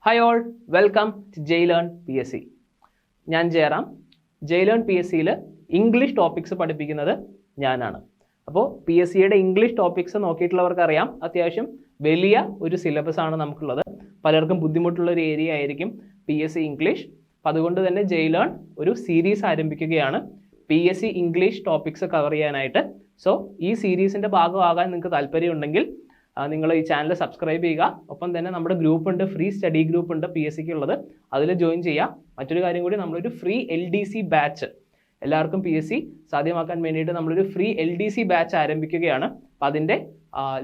Hi all, welcome to JLearn PSC. ഞാൻ Jayaram. JLearn PSCയിൽ English topics പഠിപ്പിക്കുന്നത് ഞാനാണ്. അപ്പോൾ PSCയുടെ ഇംഗ്ലീഷ് ടോപ്പിക്സ് നോക്കിയിട്ടുള്ളവർക്ക് അറിയാം, അത്യാവശ്യം വലിയ ഒരു സിലബസ് ആണ് നമുക്കുള്ളത്. പലർക്കും ബുദ്ധിമുട്ടുള്ള ഒരു ഏരിയ ആയിരിക്കും PSC ഇംഗ്ലീഷ്. അപ്പോൾ അതുകൊണ്ട് തന്നെ JLearn ഒരു സീരീസ് ആരംഭിക്കുകയാണ് PSC ഇംഗ്ലീഷ് ടോപ്പിക്സ് കവർ ചെയ്യാനായിട്ട്. സോ ഈ സീരീസിൻ്റെ ഭാഗമാകാൻ നിങ്ങൾക്ക് താല്പര്യമുണ്ടെങ്കിൽ നിങ്ങൾ ഈ ചാനൽ സബ്സ്ക്രൈബ് ചെയ്യുക. ഒപ്പം തന്നെ നമ്മുടെ ഗ്രൂപ്പ് ഉണ്ട്, ഫ്രീ സ്റ്റഡി ഗ്രൂപ്പ് ഉണ്ട് PSCക്ക് ഉള്ളത്, അതിൽ ജോയിൻ ചെയ്യുക. മറ്റൊരു കാര്യം കൂടി, നമ്മളൊരു ഫ്രീ LDC ബാച്ച് എല്ലാവർക്കും PSC സാധ്യമാക്കാൻ വേണ്ടിയിട്ട് നമ്മളൊരു ഫ്രീ LDC ബാച്ച് ആരംഭിക്കുകയാണ്. അപ്പോൾ അതിൻ്റെ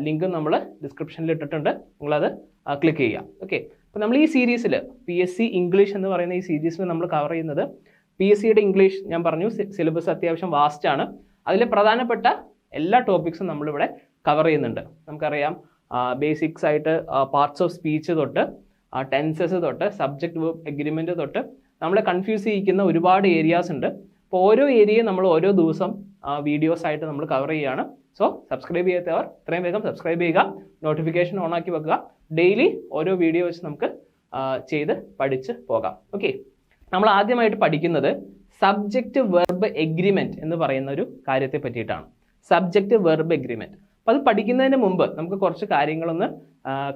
ലിങ്ക് നമ്മൾ ഡിസ്ക്രിപ്ഷനിൽ ഇട്ടിട്ടുണ്ട്, നിങ്ങളത് ക്ലിക്ക് ചെയ്യുക. ഓക്കെ, അപ്പോൾ നമ്മൾ ഈ സീരീസിൽ PSC ഇംഗ്ലീഷ് എന്ന് പറയുന്ന ഈ സീരീസിൽ നമ്മൾ കവർ ചെയ്യുന്നത് PSCയുടെ ഇംഗ്ലീഷ്. ഞാൻ പറഞ്ഞു സിലബസ് അത്യാവശ്യം വാസ്റ്റ് ആണ്. അതിലെ പ്രധാനപ്പെട്ട എല്ലാ ടോപ്പിക്സും നമ്മളിവിടെ കവർ ചെയ്യുന്നുണ്ട്. നമുക്കറിയാം ബേസിക്സ് ആയിട്ട് പാർട്സ് ഓഫ് സ്പീച്ച് തൊട്ട് ടെൻസസ് തൊട്ട് സബ്ജക്റ്റ് വെർബ് എഗ്രിമെൻറ്റ് തൊട്ട് നമ്മളെ കൺഫ്യൂസ് ചെയ്യിക്കുന്ന ഒരുപാട് ഏരിയാസ് ഉണ്ട്. അപ്പോൾ ഓരോ ഏരിയയും നമ്മൾ ഓരോ ദിവസം വീഡിയോസ് ആയിട്ട് നമ്മൾ കവർ ചെയ്യുകയാണ്. സോ സബ്സ്ക്രൈബ് ചെയ്യാത്തവർ എത്രയും വേഗം സബ്സ്ക്രൈബ് ചെയ്യുക, നോട്ടിഫിക്കേഷൻ ഓൺ ആക്കി വെക്കുക. ഡെയിലി ഓരോ വീഡിയോ വെച്ച് നമുക്ക് ചെയ്ത് പഠിച്ച് പോകാം. ഓക്കെ, നമ്മൾ ആദ്യമായിട്ട് പഠിക്കുന്നത് സബ്ജക്റ്റ് വെർബ് എഗ്രിമെൻറ്റ് എന്ന് പറയുന്ന ഒരു കാര്യത്തെ പറ്റിയിട്ടാണ്. Subject verb agreement. അപ്പോൾ അത് പഠിക്കുന്നതിന് മുമ്പ് നമുക്ക് കുറച്ച് കാര്യങ്ങളൊന്ന്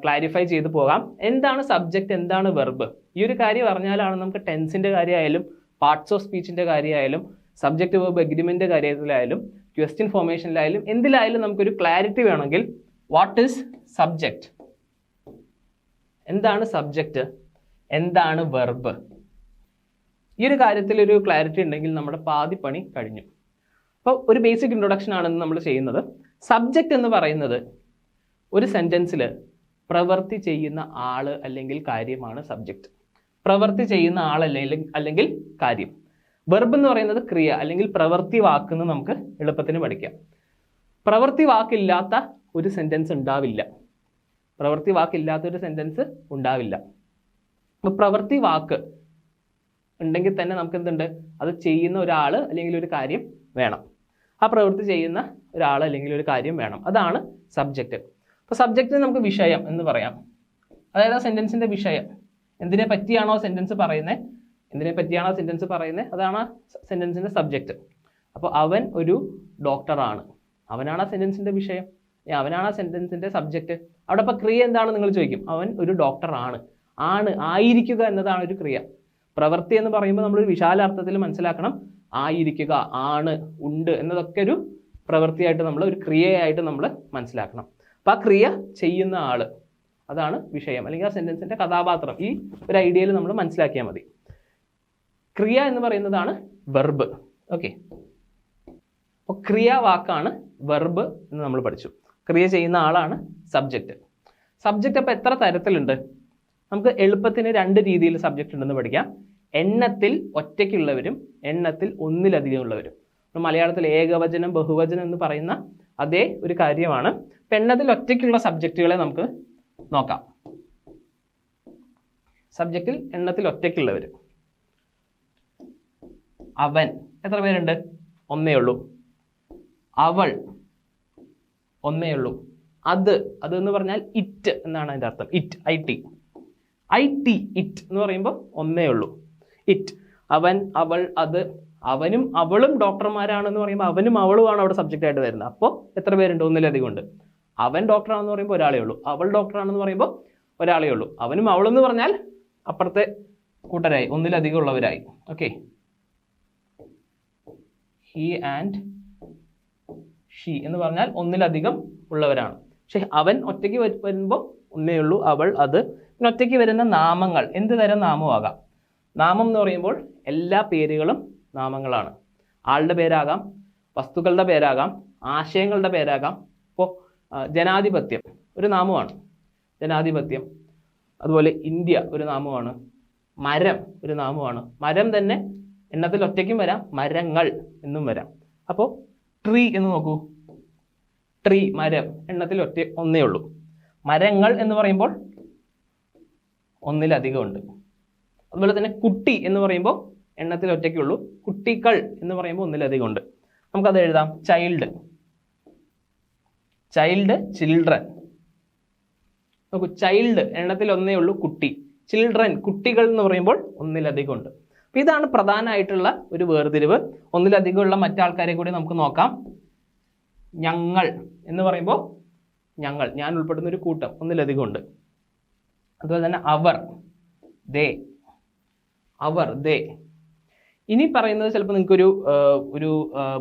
ക്ലാരിഫൈ ചെയ്ത് പോകാം. എന്താണ് സബ്ജക്റ്റ്, എന്താണ് വെർബ്? ഈ ഒരു കാര്യം അറിഞ്ഞാലാണ് നമുക്ക് ടെൻസിൻ്റെ കാര്യമായാലും പാർട്സ് ഓഫ് സ്പീച്ചിൻ്റെ കാര്യമായാലും സബ്ജക്റ്റ് വെർബ് എഗ്രിമെൻ്റ് കാര്യത്തിലായാലും ക്വസ്റ്റ്യൻ ഫോർമേഷനിലായാലും എന്തിലായാലും നമുക്കൊരു ക്ലാരിറ്റി വേണമെങ്കിൽ വാട്ട് ഈസ് സബ്ജക്റ്റ്, എന്താണ് സബ്ജക്റ്റ്, എന്താണ് വെർബ്, ഈ ഒരു കാര്യത്തിൽ ഒരു ക്ലാരിറ്റി ഉണ്ടെങ്കിൽ നമ്മുടെ പാതി പണി കഴിഞ്ഞു. അപ്പോൾ ഒരു ബേസിക് ഇൻട്രൊഡക്ഷൻ ആണെന്ന് നമ്മൾ ചെയ്യുന്നത്. സബ്ജക്റ്റ് എന്ന് പറയുന്നത് ഒരു സെൻറ്റൻസിൽ പ്രവൃത്തി ചെയ്യുന്ന ആൾ അല്ലെങ്കിൽ കാര്യമാണ് സബ്ജക്റ്റ്. പ്രവൃത്തി ചെയ്യുന്ന ആൾ അല്ലെങ്കിൽ കാര്യം. വെർബ് എന്ന് പറയുന്നത് ക്രിയ അല്ലെങ്കിൽ പ്രവൃത്തി വാക്കെന്ന് നമുക്ക് എളുപ്പത്തിന് പഠിക്കാം. പ്രവൃത്തി വാക്കില്ലാത്ത ഒരു സെൻറ്റൻസ് ഉണ്ടാവില്ല. പ്രവൃത്തി വാക്കില്ലാത്ത ഒരു സെൻറ്റൻസ് ഉണ്ടാവില്ല. അപ്പോൾ പ്രവൃത്തി വാക്ക് ഉണ്ടെങ്കിൽ തന്നെ നമുക്ക് എന്തുണ്ട്, അത് ചെയ്യുന്ന ഒരാൾ അല്ലെങ്കിൽ ഒരു കാര്യം വേണം. ആ പ്രവൃത്തി ചെയ്യുന്ന ഒരാൾ അല്ലെങ്കിൽ ഒരു കാര്യം വേണം. അതാണ് സബ്ജക്റ്റ്. അപ്പോൾ സബ്ജക്റ്റിന് നമുക്ക് വിഷയം എന്ന് പറയാം. അതായത് ആ സെൻറ്റൻസിൻ്റെ വിഷയം, എന്തിനെ പറ്റിയാണോ സെൻറ്റൻസ് പറയുന്നത്, അതാണ് ആ സെൻറ്റൻസിൻ്റെ സബ്ജക്റ്റ്. അപ്പോൾ അവൻ ഒരു ഡോക്ടറാണ്, അവനാണ് ആ സെൻറ്റൻസിൻ്റെ വിഷയം, അവനാണ് ആ സെൻറ്റൻസിൻ്റെ സബ്ജക്റ്റ്. അവിടെ അപ്പോൾ ക്രിയ എന്താണെന്ന് നിങ്ങൾ ചോദിക്കും. അവൻ ഒരു ഡോക്ടറാണ്, ആയിരിക്കുക എന്നതാണ് ഒരു ക്രിയ. പ്രവൃത്തി എന്ന് പറയുമ്പോൾ നമ്മളൊരു വിശാലാർത്ഥത്തിൽ മനസ്സിലാക്കണം. ആയിരിക്കുക, ആണ്, ഉണ്ട് എന്നതൊക്കെ ഒരു പ്രവൃത്തിയായിട്ട് നമ്മൾ, ഒരു ക്രിയയായിട്ട് നമ്മൾ മനസ്സിലാക്കണം. അപ്പം ആ ക്രിയ ചെയ്യുന്ന ആൾ, അതാണ് വിഷയം അല്ലെങ്കിൽ ആ സെൻറ്റൻസിൻ്റെ കഥാപാത്രം. ഈ ഒരു ഐഡിയയിൽ നമ്മൾ മനസ്സിലാക്കിയാൽ മതി. ക്രിയ എന്ന് പറയുന്നതാണ് വെർബ്. ഓക്കെ, അപ്പോൾ ക്രിയാവാക്കാണ് വെർബ് എന്ന് നമ്മൾ പഠിച്ചു. ക്രിയ ചെയ്യുന്ന ആളാണ് സബ്ജക്റ്റ്. സബ്ജക്റ്റ് അപ്പോൾ എത്ര തരത്തിലുണ്ട്? നമുക്ക് എളുപ്പത്തിന് രണ്ട് രീതിയിൽ സബ്ജക്റ്റ് ഉണ്ടെന്ന് പഠിക്കാം. എണ്ണത്തിൽ ഒറ്റയ്ക്കുള്ളവരും എണ്ണത്തിൽ ഒന്നിലധികം ഉള്ളവരും. മലയാളത്തിൽ ഏകവചനം ബഹുവചനം എന്ന് പറയുന്ന അതേ ഒരു കാര്യമാണ്. അപ്പം എണ്ണത്തിൽ ഒറ്റയ്ക്കുള്ള സബ്ജക്റ്റുകളെ നമുക്ക് നോക്കാം. സബ്ജക്റ്റിൽ എണ്ണത്തിൽ ഒറ്റയ്ക്കുള്ളവർ. അവൻ എത്ര പേരുണ്ട്? ഒന്നേ ഉള്ളൂ. അവൾ ഒന്നേ ഉള്ളൂ. അത് എന്ന് പറഞ്ഞാൽ ഇറ്റ് എന്നാണ് അതിൻ്റെ അർത്ഥം. ഇറ്റ് എന്ന് പറയുമ്പോൾ ഒന്നേ ഉള്ളൂ. ഇറ്റ്, അവൻ, അവൾ, അത്. അവനും അവളും ഡോക്ടർമാരാണെന്ന് പറയുമ്പോൾ അവനും അവളുമാണ് അവിടെ സബ്ജക്റ്റ് ആയിട്ട് വരുന്നത്. അപ്പോൾ എത്ര പേരുണ്ട്? ഒന്നിലധികം ഉണ്ട്. അവൻ ഡോക്ടറാണെന്ന് പറയുമ്പോൾ ഒരാളേ ഉള്ളൂ. അവൾ ഡോക്ടറാണെന്ന് പറയുമ്പോൾ ഒരാളേ ഉള്ളൂ. അവനും അവളെന്ന് പറഞ്ഞാൽ അപ്പുറത്തെ കൂട്ടരായി, ഒന്നിലധികം ഉള്ളവരായി. ഓക്കെ, ഹി ആൻഡ് ഷീ എന്ന് പറഞ്ഞാൽ ഒന്നിലധികം ഉള്ളവരാണ്. പക്ഷെ അവൻ ഒറ്റയ്ക്ക് വരുമ്പോൾ ഒന്നേ ഉള്ളൂ, അവൾ, അത്. പിന്നെ ഒറ്റയ്ക്ക് വരുന്ന നാമങ്ങൾ എന്ത് തരം നാമമാകാം? നാമം എന്ന് പറയുമ്പോൾ എല്ലാ പേരുകളും നാമങ്ങളാണ്. ആളുടെ പേരാകാം, വസ്തുക്കളുടെ പേരാകാം, ആശയങ്ങളുടെ പേരാകാം. ഇപ്പോൾ ജനാധിപത്യം ഒരു നാമമാണ്, ജനാധിപത്യം. അതുപോലെ ഇന്ത്യ ഒരു നാമമാണ്. മരം ഒരു നാമമാണ്. മരം തന്നെ എണ്ണത്തിൽ ഒറ്റയ്ക്കും വരാം, മരങ്ങൾ എന്നും വരാം. അപ്പോൾ ട്രീ എന്ന് നോക്കൂ. ട്രീ, മരം, എണ്ണത്തിൽ ഒന്നേ ഉള്ളൂ. മരങ്ങൾ എന്ന് പറയുമ്പോൾ ഒന്നിലധികം ഉണ്ട്. അതുപോലെ തന്നെ കുട്ടി എന്ന് പറയുമ്പോൾ എണ്ണത്തിൽ ഒറ്റയ്ക്കുള്ളൂ. കുട്ടികൾ എന്ന് പറയുമ്പോൾ ഒന്നിലധികം ഉണ്ട്. നമുക്കത് എഴുതാം. Child, children. നോക്കൂ, ചൈൽഡ് എണ്ണത്തിൽ ഒന്നേ ഉള്ളൂ, കുട്ടി. ചിൽഡ്രൻ കുട്ടികൾ എന്ന് പറയുമ്പോൾ ഒന്നിലധികം ഉണ്ട്. അപ്പോൾ ഇതാണ് പ്രധാനമായിട്ടുള്ള ഒരു വേർതിരിവ്. ഒന്നിലധികമുള്ള മറ്റാൾക്കാരെ കൂടി നമുക്ക് നോക്കാം. ഞങ്ങൾ എന്ന് പറയുമ്പോൾ ഞങ്ങൾ, ഞാൻ ഉൾപ്പെടുന്ന ഒരു കൂട്ടം, ഒന്നിലധികം ഉണ്ട്. അതുപോലെ തന്നെ അവർ, ദേ. ഇനി പറയുന്നത് ചിലപ്പോൾ നിങ്ങൾക്കൊരു ഒരു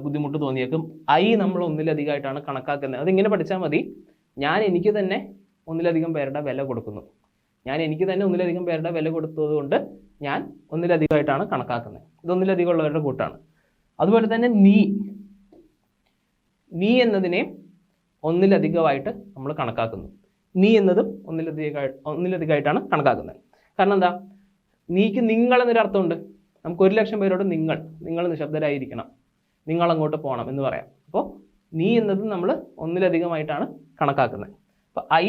ബുദ്ധിമുട്ട് തോന്നിയേക്കും. ഐ നമ്മൾ ഒന്നിലധികമായിട്ടാണ് കണക്കാക്കുന്നത്. അതിങ്ങനെ പഠിച്ചാൽ മതി. ഞാൻ എനിക്ക് തന്നെ ഒന്നിലധികം പേരുടെ വില കൊടുക്കുന്നു. ഞാൻ എനിക്ക് തന്നെ ഒന്നിലധികം പേരുടെ വില കൊടുത്തത് കൊണ്ട് ഞാൻ ഒന്നിലധികമായിട്ടാണ് കണക്കാക്കുന്നത്. ഇത് ഒന്നിലധികം ഉള്ളവരുടെ കൂട്ടാണ്. അതുപോലെ തന്നെ നീ എന്നതിനെ ഒന്നിലധികമായിട്ട് നമ്മൾ കണക്കാക്കുന്നു. നീ എന്നതും ഒന്നിലധികമായിട്ടാണ് കണക്കാക്കുന്നത്. കാരണം എന്താ? നീക്ക് നിങ്ങൾ എന്നൊരു അർത്ഥമുണ്ട്. നമുക്ക് 1,00,000 പേരോട് നിങ്ങൾ നിശബ്ദരായിരിക്കണം, നിങ്ങൾ അങ്ങോട്ട് പോകണം എന്ന് പറയാം. അപ്പോൾ നീ എന്നത് നമ്മൾ ഒന്നിലധികമായിട്ടാണ് കണക്കാക്കുന്നത്. അപ്പോൾ ഐ,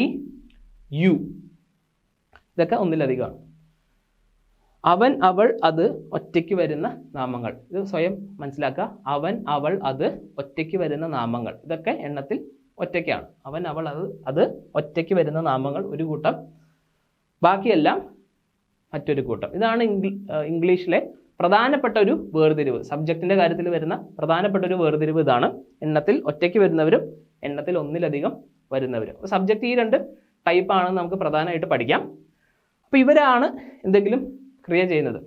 യു ഇതൊക്കെ ഒന്നിലധികമാണ്. അവൻ, അവൾ, അത് ഒറ്റയ്ക്ക് വരുന്ന നാമങ്ങൾ. ഇത് സ്വയം മനസ്സിലാക്കുക. അവൻ, അവൾ, അത് ഒറ്റയ്ക്ക് വരുന്ന നാമങ്ങൾ. ഇതൊക്കെ എണ്ണത്തിൽ ഒറ്റയ്ക്കാണ്. അവൻ, അവൾ, അത് ഒറ്റയ്ക്ക് വരുന്ന നാമങ്ങൾ ഒരു കൂട്ടം, ബാക്കിയെല്ലാം മറ്റൊരു കൂട്ടം. ഇതാണ് ഇംഗ്ലീഷിലെ പ്രധാനപ്പെട്ട ഒരു വേർതിരിവ്. സബ്ജക്റ്റിന്റെ കാര്യത്തിൽ വരുന്ന പ്രധാനപ്പെട്ട ഒരു വേർതിരിവ് ഇതാണ്. എണ്ണത്തിൽ ഒറ്റയ്ക്ക് വരുന്നവരും എണ്ണത്തിൽ ഒന്നിലധികം വരുന്നവരും. അപ്പോൾ സബ്ജക്റ്റ് ഈ 2 ടൈപ്പാണെന്ന് നമുക്ക് പ്രധാനമായിട്ട് പഠിക്കാം. അപ്പോൾ ഇവരാണ് എന്തെങ്കിലും ക്രിയ ചെയ്യുന്നത്.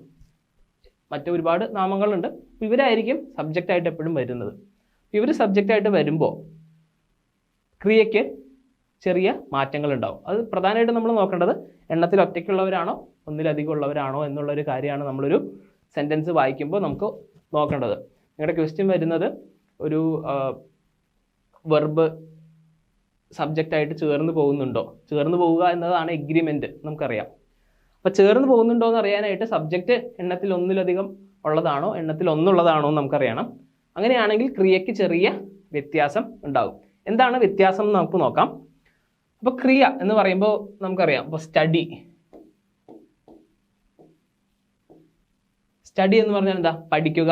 മറ്റു ഒരുപാട് നാമങ്ങളുണ്ട്. ഇവരായിരിക്കും സബ്ജക്റ്റായിട്ട് എപ്പോഴും വരുന്നത്. ഇവർ സബ്ജക്റ്റായിട്ട് വരുമ്പോൾ ക്രിയയ്ക്ക് ചെറിയ മാറ്റങ്ങൾ ഉണ്ടാവും. അത് പ്രധാനമായിട്ടും നമ്മൾ നോക്കേണ്ടത് എണ്ണത്തിൽ ഒറ്റയ്ക്കുള്ളവരാണോ ഒന്നിലധികം ഉള്ളവരാണോ എന്നുള്ളൊരു കാര്യമാണ് നമ്മളൊരു സെൻറ്റൻസ് വായിക്കുമ്പോൾ നമുക്ക് നോക്കേണ്ടത്. നിങ്ങളുടെ ക്വസ്റ്റ്യൻ വരുന്നത് ഒരു വെർബ് സബ്ജക്റ്റായിട്ട് ചേർന്ന് പോകുന്നുണ്ടോ? ചേർന്ന് പോവുക എന്നതാണ് എഗ്രിമെൻറ്റ്, നമുക്കറിയാം. അപ്പോൾ ചേർന്ന് പോകുന്നുണ്ടോ എന്ന് അറിയാനായിട്ട് സബ്ജക്റ്റ് എണ്ണത്തിൽ ഒന്നിലധികം ഉള്ളതാണോ എണ്ണത്തിൽ ഒന്നുള്ളതാണോ എന്ന് നമുക്കറിയണം. അങ്ങനെയാണെങ്കിൽ ക്രിയയ്ക്ക് ചെറിയ വ്യത്യാസം ഉണ്ടാകും. എന്താണ് വ്യത്യാസം എന്ന് നമുക്ക് നോക്കാം. അപ്പോൾ ക്രിയ എന്ന് പറയുമ്പോൾ നമുക്കറിയാം. അപ്പോൾ സ്റ്റഡി എന്ന് പറഞ്ഞാൽ എന്താ? പഠിക്കുക,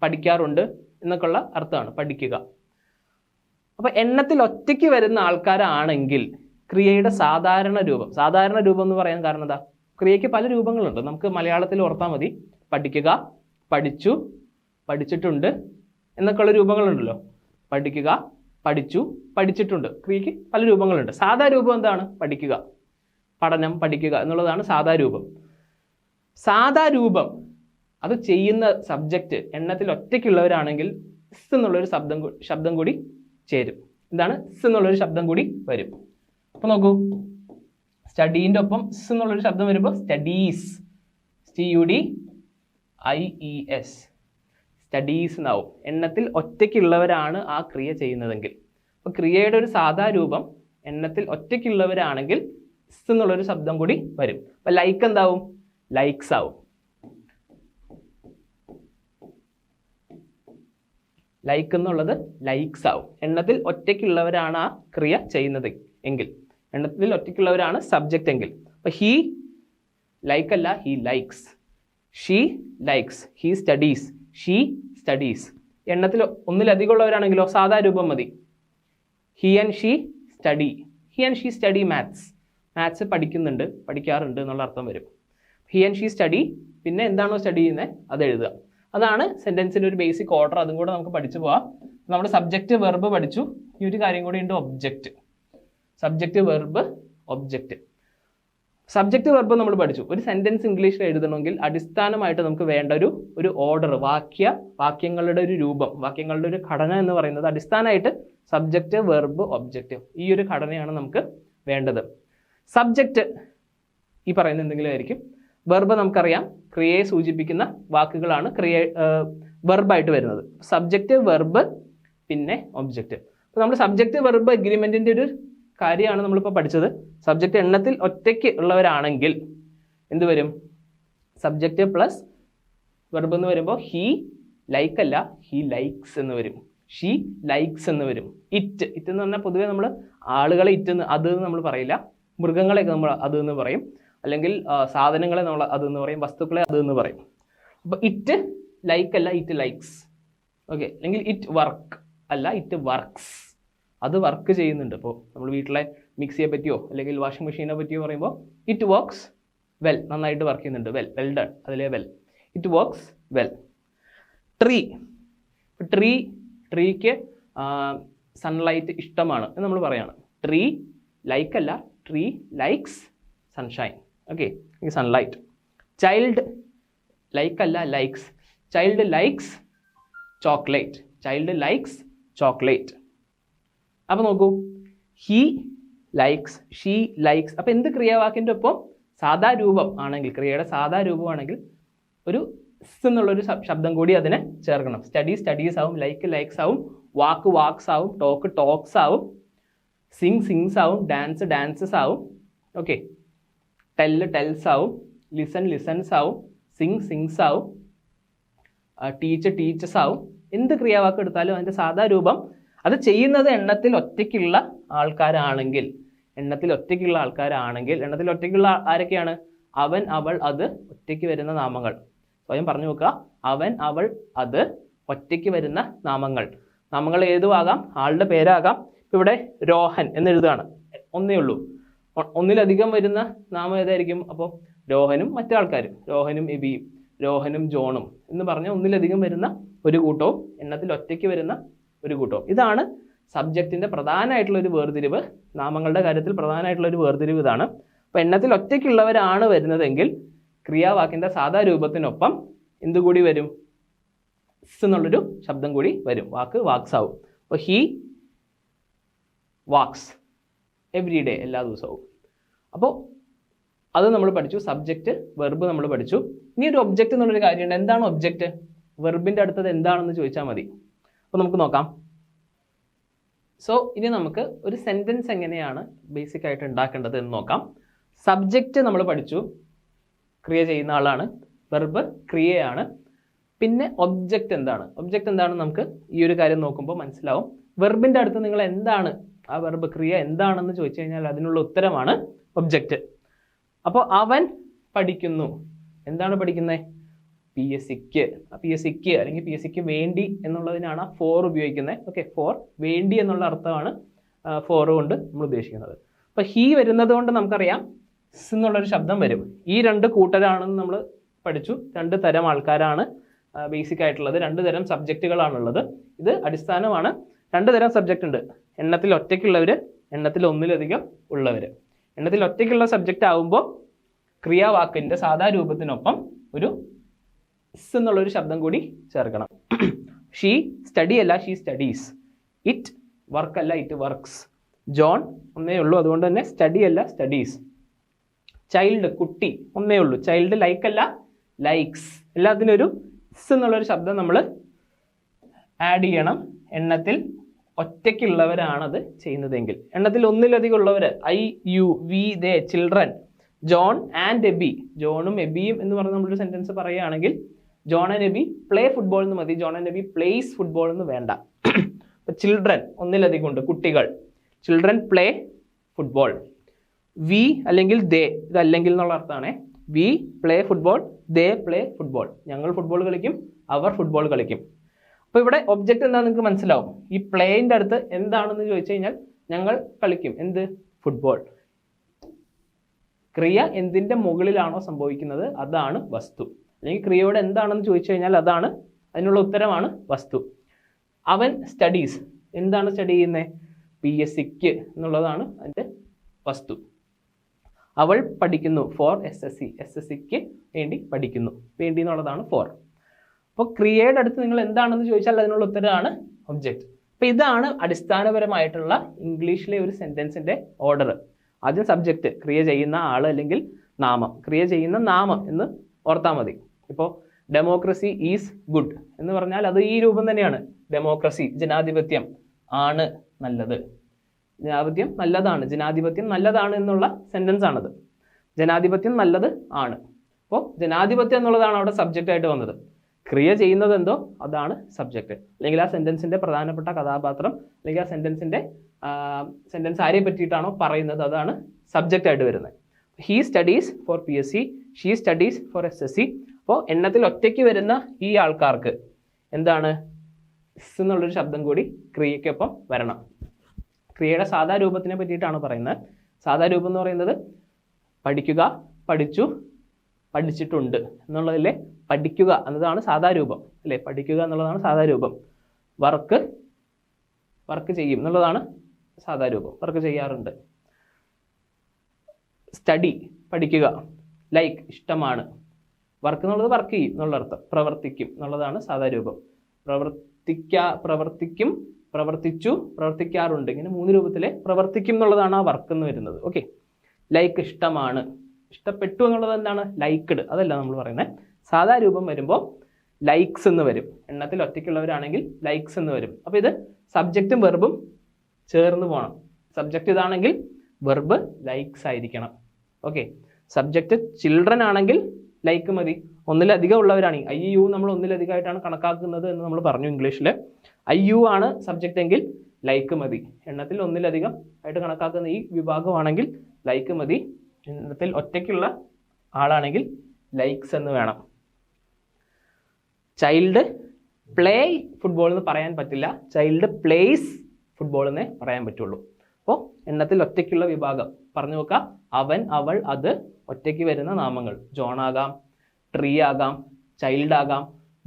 പഠിക്കാറുണ്ട് എന്നൊക്കെയുള്ള അർത്ഥമാണ് പഠിക്കുക. അപ്പോൾ എണ്ണത്തിൽ ഒറ്റയ്ക്ക് വരുന്ന ആൾക്കാരാണെങ്കിൽ ക്രിയയുടെ സാധാരണ രൂപം എന്ന് പറയാൻ കാരണം എന്താ? ക്രിയയ്ക്ക് പല രൂപങ്ങളുണ്ട്. നമുക്ക് മലയാളത്തിൽ ഓർത്താൽ മതി. പഠിക്കുക, പഠിച്ചു, പഠിച്ചിട്ടുണ്ട് എന്നൊക്കെയുള്ള രൂപങ്ങളുണ്ടല്ലോ. പഠിക്കുക, പഠിച്ചു, പഠിച്ചിട്ടുണ്ട്. ക്രിയയ്ക്ക് പല രൂപങ്ങളുണ്ട്. സാധാ രൂപം എന്താണ്? പഠിക്കുക, പഠനം, പഠിക്കുക എന്നുള്ളതാണ് സാധാ രൂപം. സാധാ രൂപം അത് ചെയ്യുന്ന സബ്ജക്റ്റ് എണ്ണത്തിൽ ഒറ്റയ്ക്കുള്ളവരാണെങ്കിൽ സ് എന്നുള്ളൊരു ശബ്ദം കൂടി ചേരും. എന്താണ്? സ് എന്നുള്ളൊരു ശബ്ദം കൂടി വരും. അപ്പോൾ നോക്കൂ, സ്റ്റഡീൻ്റെ ഒപ്പം സ് എന്നുള്ളൊരു ശബ്ദം വരുമ്പോൾ സ്റ്റഡീസ്, STUDIES, സ്റ്റഡീസ് എന്നാവും. എണ്ണത്തിൽ ഒറ്റയ്ക്കുള്ളവരാണ് ആ ക്രിയ ചെയ്യുന്നതെങ്കിൽ. അപ്പോൾ ക്രിയയുടെ ഒരു സാധാ രൂപം എണ്ണത്തിൽ ഒറ്റയ്ക്കുള്ളവരാണെങ്കിൽ സ് എന്നുള്ളൊരു ശബ്ദം കൂടി വരും. അപ്പോൾ ലൈക്ക് എന്താവും? ലൈക്സ് ആവും. ലൈക്ക് എന്നുള്ളത് ലൈക്സ് ആവും. എണ്ണത്തിൽ ഒറ്റയ്ക്കുള്ളവരാണ് ആ ക്രിയ ചെയ്യുന്നത് എങ്കിൽ, എണ്ണത്തിൽ ഒറ്റയ്ക്കുള്ളവരാണ് സബ്ജക്റ്റ് എങ്കിൽ. അപ്പോൾ ഹീ ലൈക്ക് അല്ല, he likes. She likes, he studies, she studies. എണ്ണത്തിൽ ഒന്നിലധികം ഉള്ളവരാണെങ്കിലോ സാധാ രൂപം മതി. He and she study maths പഠിക്കുന്നുണ്ട്, പഠിക്കാറുണ്ട് എന്നുള്ള അർത്ഥം വരും. ഹി ആൻഡ് ഷീ സ്റ്റഡി, പിന്നെ എന്താണോ സ്റ്റഡി ചെയ്യുന്നത് അത് എഴുതുക. അതാണ് സെൻറ്റൻസിൻ്റെ ഒരു ബേസിക് ഓർഡർ. അതും കൂടെ നമുക്ക് പഠിച്ചു പോവാം. നമ്മൾ സബ്ജക്റ്റ് വെർബ് പഠിച്ചു. ഈ ഒരു കാര്യം കൂടി ഉണ്ട്, object. Subject verb object. Subject verb നമ്മൾ പഠിച്ചു. ഒരു സെൻറ്റൻസ് ഇംഗ്ലീഷിൽ എഴുതണമെങ്കിൽ അടിസ്ഥാനമായിട്ട് നമുക്ക് വേണ്ട ഒരു ഓർഡർ, വാക്യങ്ങളുടെ ഒരു രൂപം, വാക്യങ്ങളുടെ ഒരു ഘടന എന്ന് പറയുന്നത് അടിസ്ഥാനമായിട്ട് സബ്ജക്റ്റ് വെർബ് ഒബ്ജക്റ്റ്, ഈ ഒരു ഘടനയാണ് നമുക്ക് വേണ്ടത്. സബ്ജക്റ്റ് ഈ പറയുന്ന എന്തെങ്കിലും ആയിരിക്കും. വെർബ് നമുക്കറിയാം, ക്രിയയെ സൂചിപ്പിക്കുന്ന വാക്കുകളാണ് വെർബായിട്ട് വരുന്നത്. സബ്ജക്റ്റ്, വെർബ്, പിന്നെ ഒബ്ജക്റ്റ്. അപ്പോൾ നമ്മൾ സബ്ജക്റ്റ് വെർബ് എഗ്രിമെൻറ്റിൻ്റെ ഒരു കാര്യമാണ് നമ്മളിപ്പോൾ പഠിച്ചത്. സബ്ജക്റ്റ് എണ്ണത്തിൽ ഒറ്റയ്ക്ക് ഉള്ളവരാണെങ്കിൽ എന്ത് വരും? സബ്ജക്റ്റ് പ്ലസ് വെർബ് എന്ന് വരുമ്പോൾ ഹീ ലൈക്ക് അല്ല, ഹീ ലൈക്സ് എന്ന് വരും. ഷീ ലൈക്സ് എന്ന് വരും. ഇറ്റ് എന്ന് പറഞ്ഞാൽ പൊതുവേ നമ്മൾ ആളുകളെ അത് നമ്മൾ പറയില്ല. മൃഗങ്ങളെയൊക്കെ നമ്മൾ അത് എന്ന് പറയും, അല്ലെങ്കിൽ സാധനങ്ങളെ നമ്മൾ അത് എന്ന് പറയും, വസ്തുക്കളെ അത് എന്ന് പറയും. അപ്പോൾ ഇറ്റ് ലൈക്ക് അല്ല, ഇറ്റ് ലൈക്സ്. ഓക്കെ. അല്ലെങ്കിൽ ഇറ്റ് വർക്ക് അല്ല, ഇറ്റ് വർക്ക്സ്. അത് വർക്ക് ചെയ്യുന്നുണ്ട്. ഇപ്പോൾ നമ്മൾ വീട്ടിലെ മിക്സിയെ പറ്റിയോ അല്ലെങ്കിൽ വാഷിംഗ് മെഷീനെ പറ്റിയോ പറയുമ്പോൾ ഇറ്റ് വർക്ക്സ്, വെൽ, നന്നായിട്ട് വർക്ക് ചെയ്യുന്നുണ്ട്. വെൽ, വെൽ ഡൺ, അതിലെ well. It works well. Tree, ട്രീക്ക് സൺലൈറ്റ് ഇഷ്ടമാണ് എന്ന് നമ്മൾ പറയാണ്. ട്രീ ലൈക്ക് അല്ല, tree likes sunshine. Okay, sunlight. Child like അല്ല, likes. Child likes chocolate. Child likes chocolate. അപ്പോൾ നോക്കൂ, ഹി ലൈക്സ്, ഷീ ലൈക്സ്. അപ്പോൾ എന്ത് ക്രിയാവാക്കിൻ്റെ ഒപ്പം സാധാ രൂപം ആണെങ്കിൽ, ക്രിയയുടെ സാധാ രൂപമാണെങ്കിൽ ഒരു സ് എന്നുള്ളൊരു ശബ്ദം കൂടി അതിനെ ചേർക്കണം. സ്റ്റഡി സ്റ്റഡീസ് ആവും, ലൈക്ക് ലൈക്സ് ആവും, വാക്ക് വാക്സ് ആവും, ടോക്ക് ടോക്സ് ആവും, സിങ് സിങ്സ് ആവും, ഡാൻസ് ഡാൻസസ് ആവും. ഓക്കെ, ടെല്ല് ടെൽസ് ആവും, ലിസൺ ലിസൺസ് ആവും, സിങ് സിങ്സ് ആവും, ടീച്ച് ടീച്ചസ് ആവും. എന്ത് ക്രിയാവാക്ക് എടുത്താലും അതിൻ്റെ സാധാ രൂപം അത് ചെയ്യുന്നത് എണ്ണത്തിൽ ഒറ്റയ്ക്കുള്ള ആൾക്കാരാണെങ്കിൽ, എണ്ണത്തിൽ ഒറ്റയ്ക്കുള്ള ആരൊക്കെയാണ്? അവൻ അവൾ അത് ഒറ്റയ്ക്ക് വരുന്ന നാമങ്ങൾ. സ്വയം പറഞ്ഞു നോക്കുക. അവൻ അവൾ അത് ഒറ്റയ്ക്ക് വരുന്ന നാമങ്ങൾ. നാമങ്ങൾ ഏതുമാകാം, ആളുടെ പേരാകാം. ഇവിടെ രോഹൻ എന്ന് എഴുതുകയാണ്, ഒന്നേ ഉള്ളൂ. ഒന്നിലധികം വരുന്ന നാമം ഏതായിരിക്കും? അപ്പോൾ രോഹനും മറ്റാൾക്കാരും, രോഹനും എബിയും, രോഹനും ജോണും എന്ന് പറഞ്ഞ ഒന്നിലധികം വരുന്ന ഒരു കൂട്ടവും എണ്ണത്തിൽ ഒറ്റയ്ക്ക് വരുന്ന ഒരു കൂട്ടവും. ഇതാണ് സബ്ജക്റ്റിൻ്റെ പ്രധാനമായിട്ടുള്ള ഒരു വേർതിരിവ്. നാമങ്ങളുടെ കാര്യത്തിൽ പ്രധാനമായിട്ടുള്ള ഒരു വേർതിരിവ് ഇതാണ്. അപ്പോൾ എണ്ണത്തിൽ ഒറ്റയ്ക്കുള്ളവരാണ് വരുന്നതെങ്കിൽ ക്രിയാവാക്കിൻ്റെ സാധാ രൂപത്തിനൊപ്പം എന്തുകൂടി വരും? സ് എന്നുള്ളൊരു ശബ്ദം കൂടി വരും. വാക്ക് വാക്സ് ആവും. അപ്പോൾ ഹി വാക്സ് എവറി ഡേ, എല്ലാ ദിവസവും. അപ്പോൾ അത് നമ്മൾ പഠിച്ചു. സബ്ജക്റ്റ്, വെർബ് നമ്മൾ പഠിച്ചു. ഇനി ഒരു ഒബ്ജക്റ്റ് എന്നുള്ളൊരു കാര്യമുണ്ട്. എന്താണ് ഒബ്ജക്റ്റ്? വെർബിൻ്റെ അടുത്തത് എന്താണെന്ന് ചോദിച്ചാൽ മതി. അപ്പോൾ നമുക്ക് നോക്കാം. സോ ഇനി നമുക്ക് ഒരു സെൻറ്റൻസ് എങ്ങനെയാണ് ബേസിക് ആയിട്ട് ഉണ്ടാക്കേണ്ടത് എന്ന് നോക്കാം. സബ്ജക്റ്റ് നമ്മൾ പഠിച്ചു, ക്രിയ ചെയ്യുന്ന ആളാണ്. വെർബ് ക്രിയയാണ്. പിന്നെ ഒബ്ജക്റ്റ് എന്താണ്? ഒബ്ജക്റ്റ് എന്താണെന്ന് നമുക്ക് ഈ ഒരു കാര്യം നോക്കുമ്പോൾ മനസ്സിലാവും. വെർബിൻ്റെ അടുത്ത് നിങ്ങൾ എന്താണ്, ആ വെർബ് ക്രിയ എന്താണെന്ന് ചോദിച്ചു കഴിഞ്ഞാൽ അതിനുള്ള ഉത്തരമാണ് ഒബ്ജക്റ്റ്. അപ്പോൾ അവൻ പഠിക്കുന്നു. എന്താണ് പഠിക്കുന്നത്? PSCക്ക് അല്ലെങ്കിൽ PSCക്ക് വേണ്ടി എന്നുള്ളതിനാണ് ഫോർ ഉപയോഗിക്കുന്നത്. ഓക്കെ, ഫോർ, വേണ്ടി എന്നുള്ള അർത്ഥമാണ് ഫോർ കൊണ്ട് നമ്മൾ ഉദ്ദേശിക്കുന്നത്. അപ്പോൾ ഹി വരുന്നത് കൊണ്ട് നമുക്കറിയാം സ് എന്നുള്ളൊരു ശബ്ദം വരും. ഈ രണ്ട് കൂട്ടരാണെന്ന് നമ്മൾ പഠിച്ചു. രണ്ട് തരം ആൾക്കാരാണ് ബേസിക് ആയിട്ടുള്ളത്. രണ്ട് തരം സബ്ജക്റ്റുകളാണുള്ളത്. ഇത് അടിസ്ഥാനമാണ്. രണ്ട് തരം സബ്ജക്റ്റ് ഉണ്ട്. എണ്ണത്തിൽ ഒറ്റയ്ക്കുള്ളവർ, എണ്ണത്തിൽ ഒന്നിലധികം ഉള്ളവർ. എണ്ണത്തിൽ ഒറ്റയ്ക്കുള്ള സബ്ജക്റ്റ് ആകുമ്പോൾ ക്രിയാവാക്കിൻ്റെ സാധാ രൂപത്തിനൊപ്പം ഒരു സ് എന്നുള്ളൊരു ശബ്ദം കൂടി ചേർക്കണം. ഷീ സ്റ്റഡി അല്ല, ഷീ സ്റ്റഡീസ്. ഇറ്റ് വർക്ക് അല്ല, ഇറ്റ് വർക്ക്സ്. ജോൺ ഒന്നേ ഉള്ളൂ, അതുകൊണ്ട് തന്നെ സ്റ്റഡി അല്ല, സ്റ്റഡീസ്. ചൈൽഡ് കുട്ടി ഒന്നേ ഉള്ളൂ. ചൈൽഡ് ലൈക്ക് അല്ല, ലൈക്സ്. എല്ലാത്തിനും ഒരു സ് എന്നുള്ളൊരു ശബ്ദം നമ്മൾ ആഡ് ചെയ്യണം. എണ്ണത്തിൽ ഒറ്റയ്ക്കുള്ളവരാണത് ചെയ്യുന്നതെങ്കിൽ. എണ്ണത്തിൽ ഒന്നിലധികം ഉള്ളവർ, I, you, we, they, children, John and Abby. ജോണും എബിയും എന്ന് പറഞ്ഞ് നമ്മളൊരു സെൻറ്റൻസ് പറയുകയാണെങ്കിൽ John and Abby play football എന്ന് മതി. John and Abby plays football എന്ന് വേണ്ട. ചിൽഡ്രൻ ഒന്നിലധികം ഉണ്ട്, കുട്ടികൾ. Children play football. വി അല്ലെങ്കിൽ ദേ, ഇതല്ലെങ്കിൽ എന്നുള്ള അർത്ഥമാണ്. വി പ്ലേ ഫുട്ബോൾ, ദേ പ്ലേ ഫുട്ബോൾ. ഞങ്ങൾ ഫുട്ബോൾ കളിക്കും, അവർ ഫുട്ബോൾ കളിക്കും. അപ്പോൾ ഇവിടെ ഒബ്ജക്റ്റ് എന്താണെന്ന് നിങ്ങൾക്ക് മനസ്സിലാവും. ഈ പ്ലേൻ്റെ അടുത്ത് എന്താണെന്ന് ചോദിച്ചു കഴിഞ്ഞാൽ ഞങ്ങൾ കളിക്കും. എന്ത്? ഫുട്ബോൾ. ക്രിയ എന്തിൻ്റെ മുകളിലാണോ സംഭവിക്കുന്നത് അതാണ് വസ്തു. അല്ലെങ്കിൽ ക്രിയയോട് എന്താണെന്ന് ചോദിച്ചു കഴിഞ്ഞാൽ അതാണ്, അതിനുള്ള ഉത്തരമാണ് വസ്തു. അവൻ സ്റ്റഡീസ്. എന്താണ് സ്റ്റഡി ചെയ്യുന്നത്? PSCക്ക് എന്നുള്ളതാണ് അതിൻ്റെ വസ്തു. അവൾ പഠിക്കുന്നു, ഫോർ SSC. SSCക്ക് വേണ്ടി പഠിക്കുന്നു. വേണ്ടി എന്നുള്ളതാണ് ഫോർ. അപ്പോൾ ക്രിയയുടെ അടുത്ത് നിങ്ങൾ എന്താണെന്ന് ചോദിച്ചാൽ അതിനുള്ള ഉത്തരമാണ് ഒബ്ജക്റ്റ്. അപ്പോൾ ഇതാണ് അടിസ്ഥാനപരമായിട്ടുള്ള ഇംഗ്ലീഷിലെ ഒരു സെൻറ്റൻസിൻ്റെ ഓർഡർ. ആദ്യം സബ്ജക്റ്റ്, ക്രിയ ചെയ്യുന്ന ആൾ അല്ലെങ്കിൽ നാമം. ക്രിയ ചെയ്യുന്ന നാമം എന്ന് ഓർത്താൽ മതി. ഇപ്പോൾ ഡെമോക്രസി ഈസ് ഗുഡ് എന്ന് പറഞ്ഞാൽ അത് ഈ രൂപം തന്നെയാണ്. ഡെമോക്രസി, ജനാധിപത്യം ആണ് നല്ലത്. ജനാധിപത്യം നല്ലതാണ്, ജനാധിപത്യം നല്ലതാണ് എന്നുള്ള സെൻറ്റൻസ് ആണത്. ജനാധിപത്യം നല്ലത് ആണ്. അപ്പോൾ ജനാധിപത്യം എന്നുള്ളതാണ് അവിടെ സബ്ജക്റ്റ് ആയിട്ട് വന്നത്. ക്രിയ ചെയ്യുന്നത് എന്തോ അതാണ് സബ്ജക്റ്റ്. അല്ലെങ്കിൽ ആ സെൻറ്റൻസിൻ്റെ പ്രധാനപ്പെട്ട കഥാപാത്രം, അല്ലെങ്കിൽ ആ സെൻറ്റൻസ് ആരെ പറ്റിയിട്ടാണോ പറയുന്നത് അതാണ് സബ്ജക്റ്റ് ആയിട്ട് വരുന്നത്. He studies four PSC, she studies four SSC. അപ്പോൾ എണ്ണത്തിൽ ഒറ്റയ്ക്ക് വരുന്ന ഈ ആൾക്കാർക്ക് എന്താണ്? സ് എന്നുള്ളൊരു ശബ്ദം കൂടി ക്രിയയ്ക്കൊപ്പം വരണം. ക്രിയയുടെ സാധാ രൂപത്തിനെ പറ്റിയിട്ടാണ് പറയുന്നത്. സാധാ രൂപം എന്ന് പറയുന്നത് പഠിക്കുക, പഠിച്ചു, പഠിച്ചിട്ടുണ്ട് എന്നുള്ളതിലെ പഠിക്കുക എന്നതാണ് സാധാ രൂപം അല്ലേ? പഠിക്കുക എന്നുള്ളതാണ് സാധാ രൂപം. വർക്ക് ചെയ്യും എന്നുള്ളതാണ് സാധാ രൂപം. വർക്ക് ചെയ്യാറുണ്ട്. സ്റ്റഡി പഠിക്കുക. ലൈക്ക് ഇഷ്ടമാണ്. വർക്ക് എന്നുള്ളത് വർക്ക് ചെയ്യും എന്നുള്ള അർത്ഥം. പ്രവർത്തിക്കും എന്നുള്ളതാണ് സാധാ രൂപം. പ്രവർത്തിക്കും, പ്രവർത്തിച്ചു, പ്രവർത്തിക്കാറുണ്ട്. ഇങ്ങനെ 3 രൂപത്തിലെ പ്രവർത്തിക്കും എന്നുള്ളതാണ് ആ വർക്ക് എന്ന് വരുന്നത്. ഓക്കെ. ലൈക്ക് ഇഷ്ടമാണ്. ഇഷ്ടപ്പെട്ടു എന്നുള്ളത് എന്താണ്? ലൈക്ക്ഡ്. അതല്ല നമ്മൾ പറയുന്നത്. സാധാ രൂപം വരുമ്പോൾ ലൈക്സ് എന്ന് വരും. എണ്ണത്തിൽ ഒറ്റയ്ക്കുള്ളവരാണെങ്കിൽ ലൈക്സ് എന്ന് വരും. അപ്പോൾ ഇത് സബ്ജക്റ്റും വെർബും ചേർന്ന് പോകണം. സബ്ജക്റ്റ് ഇതാണെങ്കിൽ വെർബ് ലൈക്സ് ആയിരിക്കണം. ഓക്കെ. സബ്ജക്റ്റ് ചിൽഡ്രൻ ആണെങ്കിൽ ലൈക്ക് മതി. ഒന്നിലധികം ഉള്ളവരാണെങ്കിൽ IU നമ്മൾ ഒന്നിലധികമായിട്ടാണ് കണക്കാക്കുന്നത് എന്ന് നമ്മൾ പറഞ്ഞു ഇംഗ്ലീഷിൽ. IU ആണ് സബ്ജക്റ്റ് എങ്കിൽ ലൈക്ക് മതി. എണ്ണത്തിൽ ഒന്നിലധികം ആയിട്ട് കണക്കാക്കുന്ന ഈ വിഭാഗമാണെങ്കിൽ ലൈക്ക് മതി. എണ്ണത്തിൽ ഒറ്റയ്ക്കുള്ള ആളാണെങ്കിൽ ലൈക്സ് എന്ന് വേണം. ചൈൽഡ് പ്ലേ ഫുട്ബോൾ എന്ന് പറയാൻ പറ്റില്ല. ചൈൽഡ് പ്ലേസ് ഫുട്ബോൾ എന്നേ പറയാൻ പറ്റുള്ളൂ. അപ്പോൾ എണ്ണത്തിൽ ഒറ്റയ്ക്കുള്ള വിഭാഗം പറഞ്ഞു നോക്കാം. അവൻ, അവൾ, അത് ഒറ്റയ്ക്ക് വരുന്ന നാമങ്ങൾ. ജോൺ ആകാം, ട്രീ ആകാം, ചൈൽഡ് ആകാം,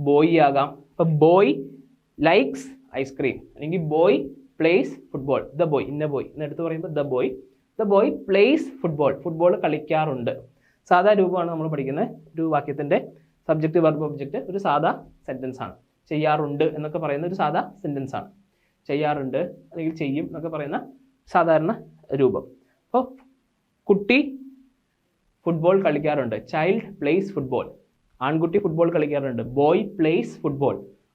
ബോയ് ആകാം. അപ്പോൾ ബോയ് ലൈക്സ് ഐസ്ക്രീം അല്ലെങ്കിൽ boy place football. The boy, ഇന്ന ബോയ് എന്നെടുത്ത് പറയുമ്പോൾ the boy place football. Football കളിക്കാറുണ്ട്. സാധാ രൂപമാണ് നമ്മൾ പഠിക്കുന്നത്. ഒരു വാക്യത്തിൻ്റെ സബ്ജക്റ്റ് വെർബ് ഒബ്ജക്റ്റ് ഒരു സാധാ സെൻറ്റൻസ് ആണ്. ചെയ്യാറുണ്ട് എന്നൊക്കെ പറയുന്ന ഒരു സാധാ സെൻറ്റൻസ് ആണ്. ചെയ്യാറുണ്ട് അല്ലെങ്കിൽ ചെയ്യും എന്നൊക്കെ പറയുന്ന സാധാരണ രൂപം. അപ്പോൾ കുട്ടി ഫുട്ബോൾ കളിക്കാറുണ്ട്. Child place football. ആൺകുട്ടി ഫുട്ബോൾ കളിക്കാറുണ്ട്. Boy place football.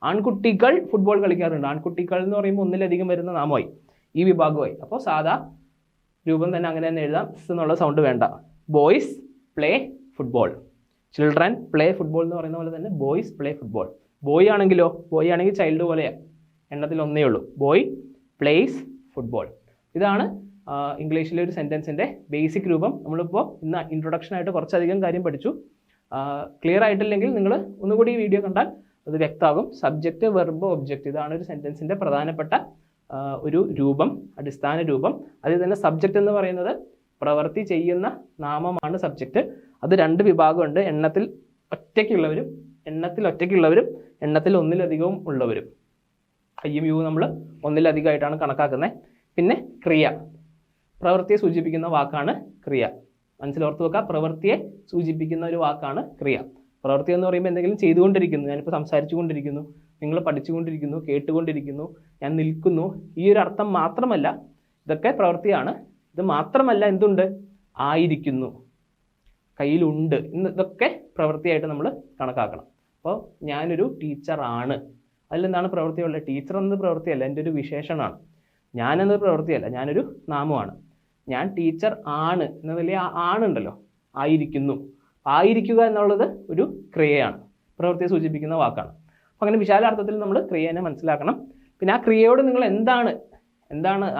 ആൺകുട്ടികൾ ഫുട്ബോൾ കളിക്കാറുണ്ട്. ആൺകുട്ടികൾ എന്ന് പറയുമ്പോൾ ഒന്നിലധികം വരുന്ന നാമമായി, ഈ വിഭാഗമായി. അപ്പോൾ സാധാ രൂപം തന്നെ അങ്ങനെ തന്നെ എഴുതാം. സ് എന്നുള്ള സൗണ്ട് വേണ്ട. Boys play football. Children play football എന്ന് പറയുന്ന പോലെ തന്നെ ബോയ്സ് പ്ലേ ഫുട്ബോൾ. ബോയ് ആണെങ്കിലോ, ബോയ് ആണെങ്കിൽ ചൈൽഡ് പോലെയാണ്. എണ്ണത്തിൽ ഒന്നേ ഉള്ളൂ. Boy place football. ഇതാണ് ഇംഗ്ലീഷിലെ ഒരു സെൻറ്റൻസിൻ്റെ ബേസിക് രൂപം. നമ്മളിപ്പോൾ ഇന്ന് ഇൻട്രൊഡക്ഷനായിട്ട് കുറച്ചധികം കാര്യം പഠിച്ചു. ക്ലിയർ ആയിട്ടില്ലെങ്കിൽ നിങ്ങൾ ഒന്നുകൂടി ഈ വീഡിയോ കണ്ടാൽ അത് വ്യക്തമാകും. സബ്ജക്റ്റ് വെർബ് ഒബ്ജക്റ്റ് ഇതാണ് ഒരു സെൻറ്റൻസിൻ്റെ പ്രധാനപ്പെട്ട ഒരു രൂപം, അടിസ്ഥാന രൂപം. അതിൽ തന്നെ സബ്ജക്റ്റ് എന്ന് പറയുന്നത് പ്രവൃത്തി ചെയ്യുന്ന നാമമാണ് സബ്ജക്റ്റ്. അത് 2 വിഭാഗമുണ്ട്. എണ്ണത്തിൽ ഒറ്റയ്ക്കുള്ളവരും എണ്ണത്തിൽ ഒന്നിലധികവും ഉള്ളവരും. IU നമ്മൾ ഒന്നിലധികമായിട്ടാണ് കണക്കാക്കുന്നത്. പിന്നെ ക്രിയ, പ്രവൃത്തിയെ സൂചിപ്പിക്കുന്ന വാക്കാണ് ക്രിയ. മനസ്സിലോർത്ത് വെക്കുക. പ്രവൃത്തിയെ സൂചിപ്പിക്കുന്ന ഒരു വാക്കാണ് ക്രിയ. പ്രവൃത്തി എന്ന് പറയുമ്പോൾ എന്തെങ്കിലും ചെയ്തുകൊണ്ടിരിക്കുന്നു. ഞാനിപ്പോൾ സംസാരിച്ചുകൊണ്ടിരിക്കുന്നു, നിങ്ങൾ പഠിച്ചുകൊണ്ടിരിക്കുന്നു, കേട്ടുകൊണ്ടിരിക്കുന്നു, ഞാൻ നിൽക്കുന്നു. ഈ ഒരു അർത്ഥം മാത്രമല്ല, ഇതൊക്കെ പ്രവൃത്തിയാണ്. ഇത് മാത്രമല്ല, എന്തുണ്ട്? ആയിരിക്കുന്നു, കയ്യിലുണ്ട്, ഇതൊക്കെ പ്രവൃത്തിയായിട്ട് നമ്മൾ കണക്കാക്കണം. അപ്പോൾ ഞാനൊരു ടീച്ചറാണ്. അതിലെന്താണ് പ്രവൃത്തിയുള്ളത്? ടീച്ചർ എന്നത് പ്രവൃത്തിയല്ല, എൻ്റെ ഒരു വിശേഷണമാണ്. ഞാനെന്നത് പ്രവൃത്തിയല്ല, ഞാനൊരു നാമമാണ്. ഞാൻ ടീച്ചർ ആണ് എന്നതിൽ ആണുണ്ടല്ലോ, ആയിരിക്കുന്നു. ആയിരിക്കുക എന്നുള്ളത് ഒരു ക്രിയയാണ്, പ്രവൃത്തിയെ സൂചിപ്പിക്കുന്ന വാക്കാണ്. അപ്പം അങ്ങനെ വിശാലാർത്ഥത്തിൽ നമ്മൾ ക്രിയനെ മനസ്സിലാക്കണം. പിന്നെ ആ ക്രിയയോട് നിങ്ങൾ എന്താണ്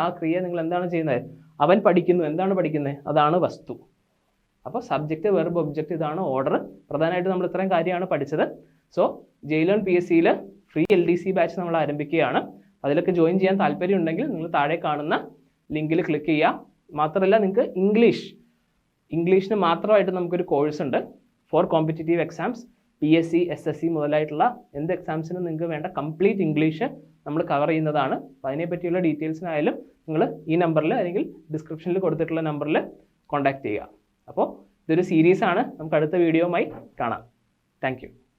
ആ ക്രിയ നിങ്ങൾ എന്താണ് ചെയ്യുന്നത്? അവൻ പഠിക്കുന്നു. എന്താണ് പഠിക്കുന്നത്? അതാണ് വസ്തു. അപ്പോൾ സബ്ജക്റ്റ് വെർബ് ഒബ്ജക്റ്റ് ഇതാണ് ഓർഡർ. പ്രധാനമായിട്ട് നമ്മൾ ഇത്രയും കാര്യമാണ് പഠിച്ചത്. സോ ജെയിലേൺ PSCയിൽ ഫ്രീ LDC ബാച്ച് നമ്മൾ ആരംഭിക്കുകയാണ്. അതിലൊക്കെ ജോയിൻ ചെയ്യാൻ താല്പര്യം ഉണ്ടെങ്കിൽ നിങ്ങൾ താഴെ കാണുന്ന ലിങ്കിൽ ക്ലിക്ക് ചെയ്യുക. മാത്രമല്ല, നിങ്ങൾക്ക് ഇംഗ്ലീഷിന് മാത്രമായിട്ട് നമുക്കൊരു കോഴ്സ് ഉണ്ട്. Four competitive exams, PSC, SSC മുതലായിട്ടുള്ള എന്ത് എക്സാംസിനും നിങ്ങൾക്ക് വേണ്ട കംപ്ലീറ്റ് ഇംഗ്ലീഷ് നമ്മൾ കവർ ചെയ്യുന്നതാണ്. അപ്പോൾ അതിനെപ്പറ്റിയുള്ള ഡീറ്റെയിൽസിനായാലും നിങ്ങൾ ഈ നമ്പറിൽ അല്ലെങ്കിൽ ഡിസ്ക്രിപ്ഷനിൽ കൊടുത്തിട്ടുള്ള നമ്പറിൽ കോൺടാക്ട് ചെയ്യുക. അപ്പോൾ ഇതൊരു സീരീസാണ്. നമുക്ക് അടുത്ത വീഡിയോയുമായി കാണാം. Thank you.